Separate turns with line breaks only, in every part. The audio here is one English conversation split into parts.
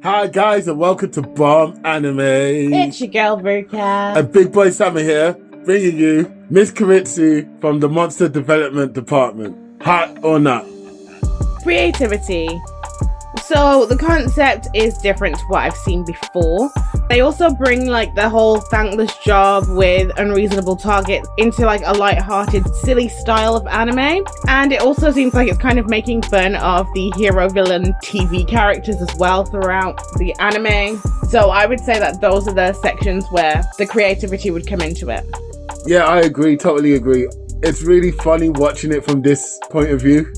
Hi guys and welcome to Bomb Anime.
It's your girl Verka.
And Big Boy Summer here, bringing you Miss KUROITSU from the Monster Development Department. Hot or not?
Creativity. So the concept is different to what I've seen before. They also bring like the whole thankless job with unreasonable targets into like a light-hearted, silly style of anime. And it also seems like it's kind of making fun of the hero-villain TV characters as well throughout the anime. So I would say that those are the sections where the creativity would come into it.
Yeah, I agree, totally agree. It's really funny watching it from this point of view,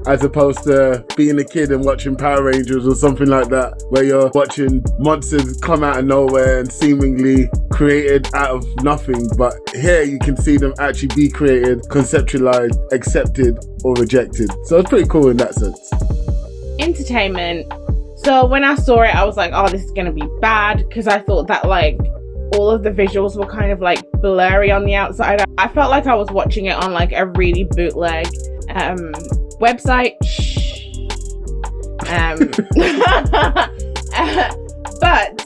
as opposed to being a kid and watching Power Rangers or something like that, where you're watching monsters come out of nowhere and seemingly created out of nothing. But here you can see them actually be created, conceptualized, accepted or rejected. So it's pretty cool in that sense.
Entertainment. So when I saw it, I was like, oh, this is gonna be bad, because I thought that like all of the visuals were kind of like blurry on the outside. I felt like I was watching it on like a really bootleg website. But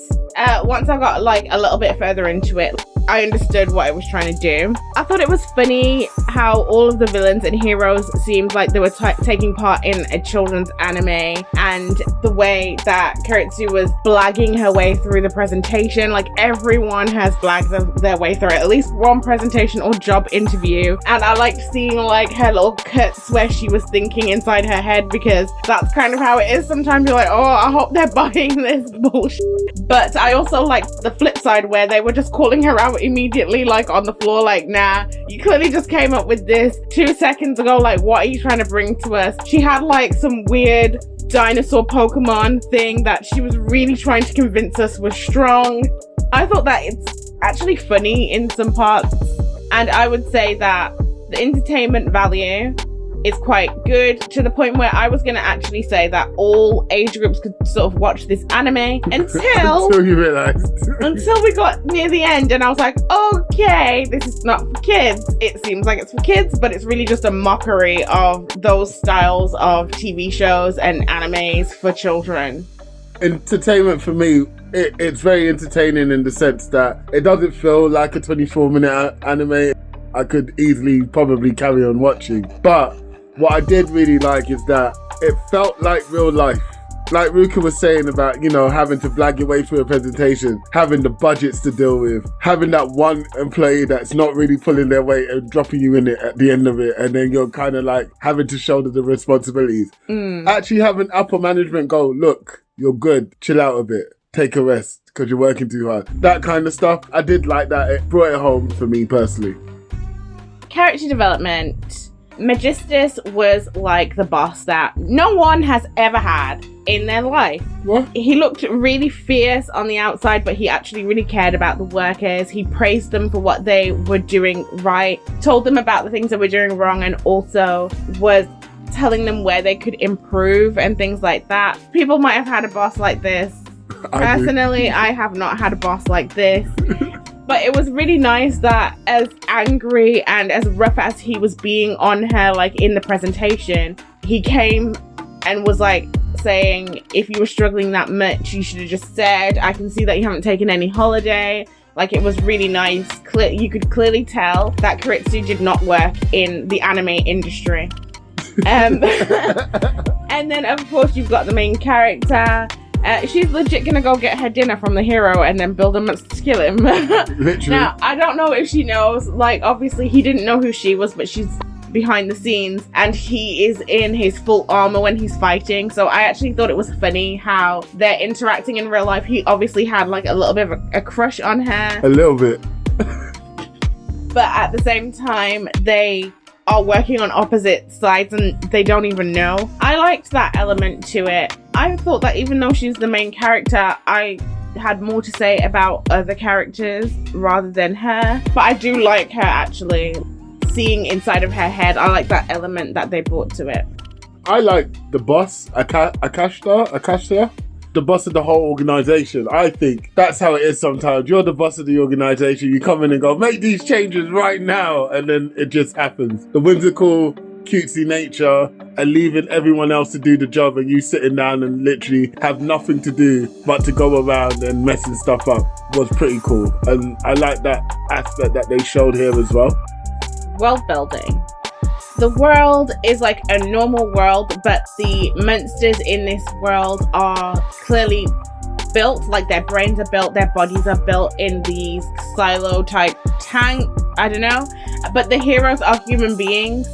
once I got like a little bit further into it, I understood what it was trying to do. I thought it was funny how all of the villains and heroes seemed like they were taking part in a children's anime, and the way that KUROITSU was blagging her way through the presentation. Like everyone has blagged their way through it, at least one presentation or job interview. And I liked seeing like her little cuts where she was thinking inside her head, because that's kind of how it is. Sometimes you're like, oh, I hope they're buying this bullshit. But I also liked the flip side where they were just calling her out immediately, like on the floor, like, nah, you clearly just came up with this 2 seconds ago, like what are you trying to bring to us? She had like some weird dinosaur Pokemon thing that she was really trying to convince us was strong. I thought that it's actually funny in some parts, and I would say that the entertainment value is quite good, to the point where I was going to actually say that all age groups could sort of watch this anime until
you realized.
until we got near the end, and I was like, okay, this is not for kids. It seems like it's for kids, but it's really just a mockery of those styles of TV shows and animes for children.
Entertainment for me, it's very entertaining in the sense that it doesn't feel like a 24-minute anime I could easily probably carry on watching. But what I did really like is that it felt like real life. Like Ruka was saying about, you know, having to blag your way through a presentation, having the budgets to deal with, having that one employee that's not really pulling their weight and dropping you in it at the end of it, and then you're kind of like having to shoulder the responsibilities. Actually having upper management go, look, you're good, chill out a bit, take a rest because you're working too hard. That kind of stuff, I did like that. It brought it home for me personally.
Character development. Magistus was like the boss that no one has ever had in their life.
What?
He looked really fierce on the outside, but he actually really cared about the workers. He praised them for what they were doing right, told them about the things that were doing wrong, and also was telling them where they could improve and things like that. People might have had a boss like this. Personally, I have not had a boss like this. But it was really nice that as angry and as rough as he was being on her, like in the presentation, he came and was like saying, if you were struggling that much, you should have just said, I can see that you haven't taken any holiday. Like, it was really nice. You could clearly tell that KUROITSU did not work in the anime industry. And then, of course, you've got the main character. She's legit gonna go get her dinner from the hero and then build a monster to kill him.
Literally.
Now, I don't know if she knows. Like, obviously, he didn't know who she was, but she's behind the scenes, and he is in his full armor when he's fighting. So I actually thought it was funny how they're interacting in real life. He obviously had like a little bit of a crush on her.
A little bit.
But at the same time, they are working on opposite sides and they don't even know. I liked that element to it. I thought that even though she's the main character, I had more to say about other characters rather than her. But I do like her, actually. Seeing inside of her head, I like that element that they brought to it.
I like the boss, Akashta, the boss of the whole organization. I think that's how it is sometimes. You're the boss of the organization. You come in and go, make these changes right now. And then it just happens. The whimsical cutesy nature and leaving everyone else to do the job, and you sitting down and literally have nothing to do but to go around and messing stuff up was pretty cool. And I like that aspect that they showed here as well.
World building. The world is like a normal world, but the monsters in this world are clearly built, like their brains are built, their bodies are built in these silo type tank, I don't know, but the heroes are human beings.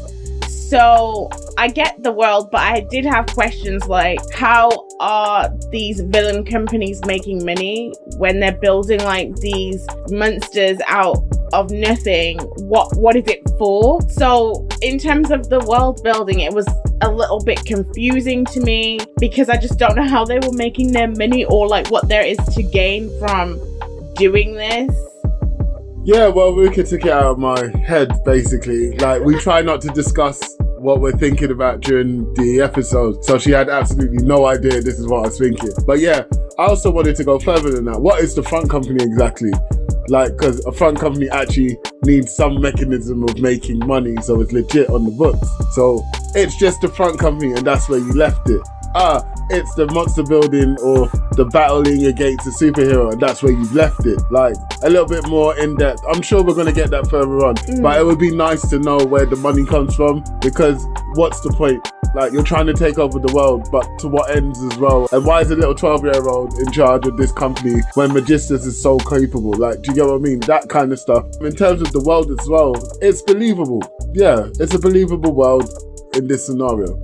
So I get the world, but I did have questions like, how are these villain companies making money when they're building like these monsters out of nothing? What is it for? So in terms of the world building, it was a little bit confusing to me because I just don't know how they were making their money or like what there is to gain from doing this.
Yeah, well, Ruka took it out of my head, basically. Like, we try not to discuss what we're thinking about during the episode, so she had absolutely no idea this is what I was thinking. But yeah, I also wanted to go further than that. What is the front company exactly? Like, because a front company actually needs some mechanism of making money, so it's legit on the books. So it's just the front company, and that's where you left it. It's the monster building or the battling against a superhero, and that's where you've left it. Like, a little bit more in depth. I'm sure we're going to get that further on, but it would be nice to know where the money comes from, because what's the point? Like, you're trying to take over the world, but to what ends as well? And why is a little 12-year-old in charge of this company when Magistus is so capable? Like, do you get what I mean? That kind of stuff. In terms of the world as well, it's believable. Yeah, it's a believable world in this scenario.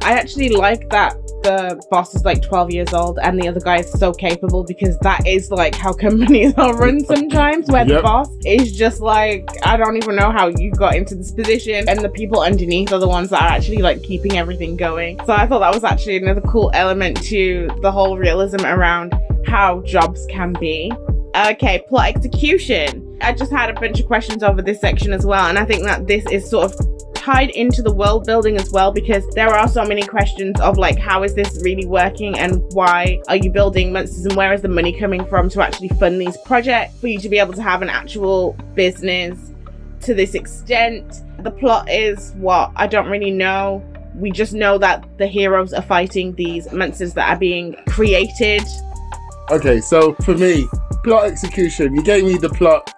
I actually like that the boss is like 12 years old and the other guy is so capable, because that is like how companies are run sometimes, where the boss is just like, I don't even know how you got into this position, and the people underneath are the ones that are actually like keeping everything going. So I thought that was actually another cool element to the whole realism around how jobs can be. Okay, plot execution. I just had a bunch of questions over this section as well, and I think that this is sort of tied into the world building as well, because there are so many questions of like, how is this really working, and why are you building monsters, and where is the money coming from to actually fund these projects for you to be able to have an actual business to this extent. The plot is what? I don't really know. We just know that the heroes are fighting these monsters that are being created.
Okay, so for me, plot execution, you gave me the plot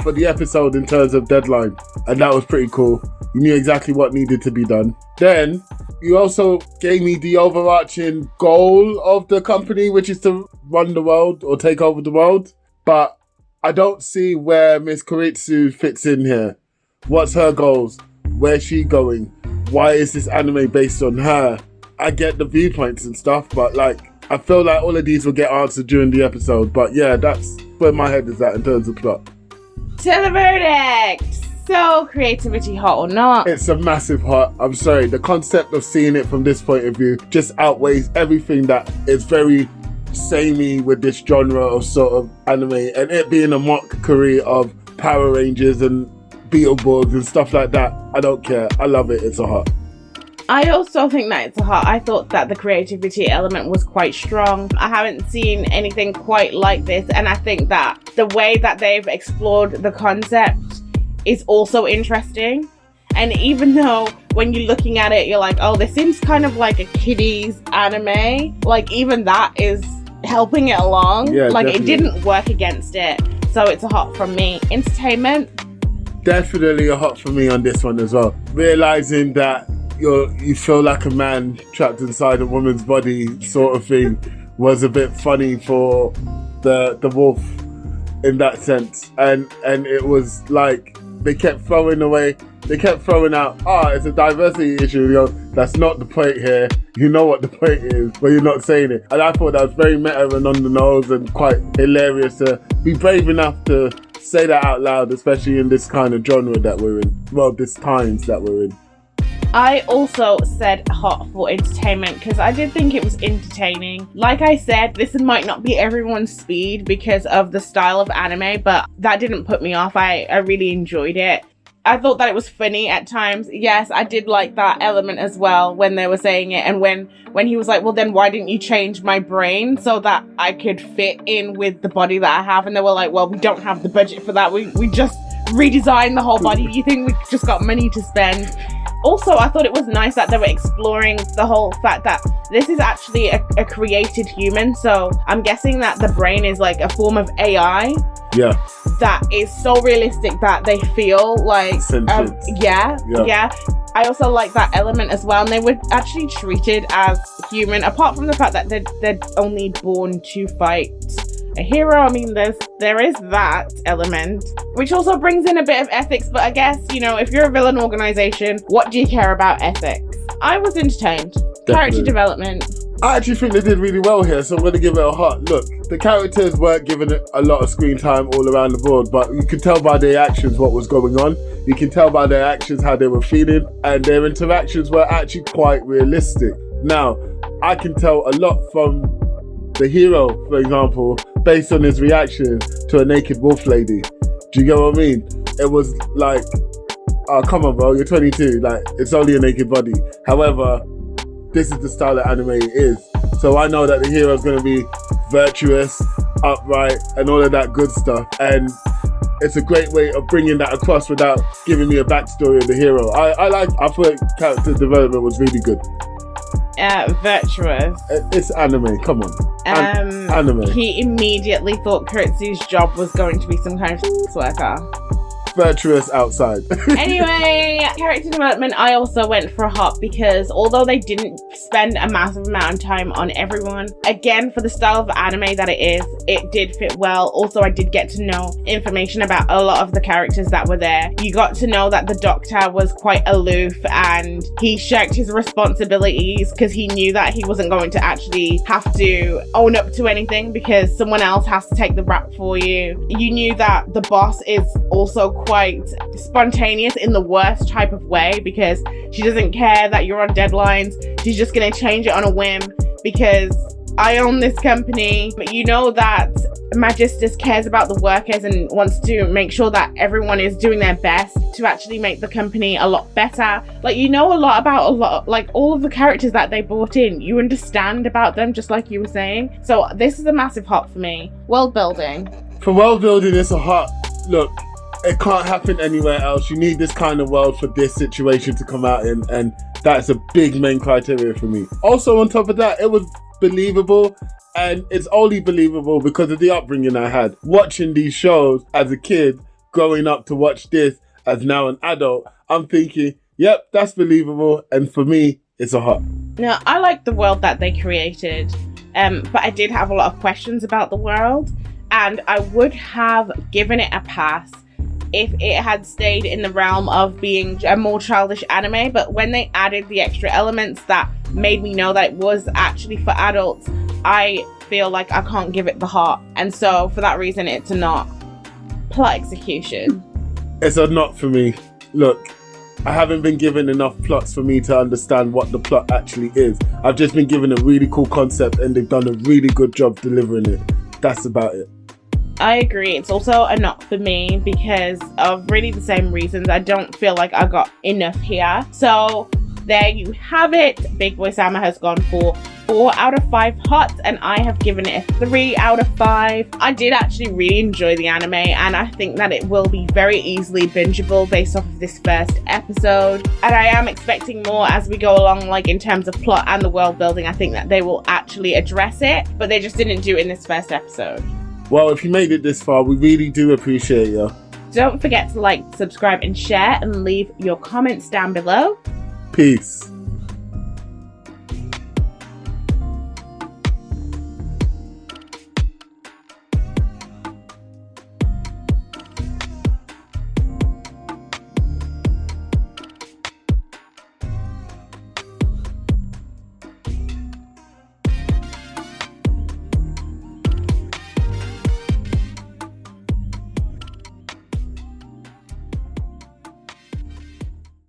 for the episode in terms of deadline, and that was pretty cool. You knew exactly what needed to be done. Then you also gave me the overarching goal of the company, which is to run the world or take over the world. But I don't see where Miss KUROITSU fits in here. What's her goals? Where's she going? Why is this anime based on her? I get the viewpoints and stuff, but like, I feel like all of these will get answered during the episode. But yeah, that's where my head is at in terms of plot.
To the verdict. So, creativity hot or not?
It's a massive hot. I'm sorry, the concept of seeing it from this point of view just outweighs everything that is very samey with this genre of sort of anime, and it being a mockery of Power Rangers and Beetleborgs and stuff like that. I don't care. I love it. It's a hot.
I also think that it's a hot. I thought that the creativity element was quite strong. I haven't seen anything quite like this, and I think that the way that they've explored the concept is also interesting. And even though when you're looking at it, you're like, oh, this seems kind of like a kiddies anime, like even that is helping it along.
Yeah,
like
definitely.
It didn't work against it. So it's a hot from me. Entertainment?
Definitely a hot for me on this one as well. Realizing that you feel like a man trapped inside a woman's body sort of thing was a bit funny for the wolf in that sense. And it was like, they kept throwing out, it's a diversity issue. You know, that's not the point here. You know what the point is, but you're not saying it. And I thought that was very meta and on the nose and quite hilarious to be brave enough to say that out loud, especially in this kind of genre that we're in. Well, this times that we're in.
I also said hot for entertainment because I did think it was entertaining. Like I said, this might not be everyone's speed because of the style of anime, but that didn't put me off. I really enjoyed it. I thought that it was funny at times. Yes, I did like that element as well when they were saying it, and when he was like, well, then why didn't you change my brain so that I could fit in with the body that I have? And they were like, well, we don't have the budget for that. We just redesigned the whole body. You think we just got money to spend? Also, I thought it was nice that they were exploring the whole fact that this is actually a created human. So I'm guessing that the brain is like a form of AI.
Yeah.
That is so realistic that they feel like, yeah. I also like that element as well. And they were actually treated as human, apart from the fact that they're only born to fight a hero. I mean, there is that element, which also brings in a bit of ethics. But I guess, you know, if you're a villain organization, what do you care about ethics? I was entertained.
Definitely.
Character development.
I actually think they did really well here, so I'm going to give it a heart. Look, the characters weren't given a lot of screen time all around the board, but you could tell by their actions what was going on. You can tell by their actions how they were feeling, and their interactions were actually quite realistic. Now, I can tell a lot from the hero, for example, based on his reaction to a naked wolf lady. Do you get what I mean? It was like, oh, come on, bro, you're 22. Like, it's only a naked body. However, this is the style that anime is. So I know that the hero is going to be virtuous, upright, and all of that good stuff. And it's a great way of bringing that across without giving me a backstory of the hero. I thought character development was really good.
Virtuous.
It's anime, come on. Anime.
He immediately thought KUROITSU's job was going to be some kind of sex worker.
Virtuous outside.
Anyway, character development, I also went for a hop because although they didn't spend a massive amount of time on everyone, again, for the style of anime that it is, it did fit well. Also, I did get to know information about a lot of the characters that were there. You got to know that the doctor was quite aloof and he shirked his responsibilities because he knew that he wasn't going to actually have to own up to anything because someone else has to take the rap for you. You knew that the boss is also quite spontaneous in the worst type of way because she doesn't care that you're on deadlines. She's just going to change it on a whim because I own this company. But you know that Magistus cares about the workers and wants to make sure that everyone is doing their best to actually make the company a lot better. Like, you know a lot about like all of the characters that they brought in. You understand about them, just like you were saying. So this is a massive hop for me. World building.
For world building, it's a hot. Look, it can't happen anywhere else. You need this kind of world for this situation to come out in, and that's a big main criteria for me. Also, on top of that, it was believable, and it's only believable because of the upbringing I had. Watching these shows as a kid, growing up to watch this as now an adult, I'm thinking, yep, that's believable, and for me, it's a hot.
Now, I like the world that they created, but I did have a lot of questions about the world, and I would have given it a pass if it had stayed in the realm of being a more childish anime. But when they added the extra elements that made me know that it was actually for adults, I feel like I can't give it the heart. And so for that reason, it's a not. Plot execution.
It's a not for me. Look, I haven't been given enough plots for me to understand what the plot actually is. I've just been given a really cool concept and they've done a really good job delivering it. That's about it.
I agree. It's also a not for me because of really the same reasons. I don't feel like I got enough here. So there you have it. Big Boy Sama has gone for 4 out of 5 hots and I have given it a 3 out of 5. I did actually really enjoy the anime and I think that it will be very easily bingeable based off of this first episode. And I am expecting more as we go along, like in terms of plot and the world building. I think that they will actually address it, but they just didn't do it in this first episode.
Well, if you made it this far, we really do appreciate you.
Don't forget to like, subscribe, and share, and leave your comments down below.
Peace.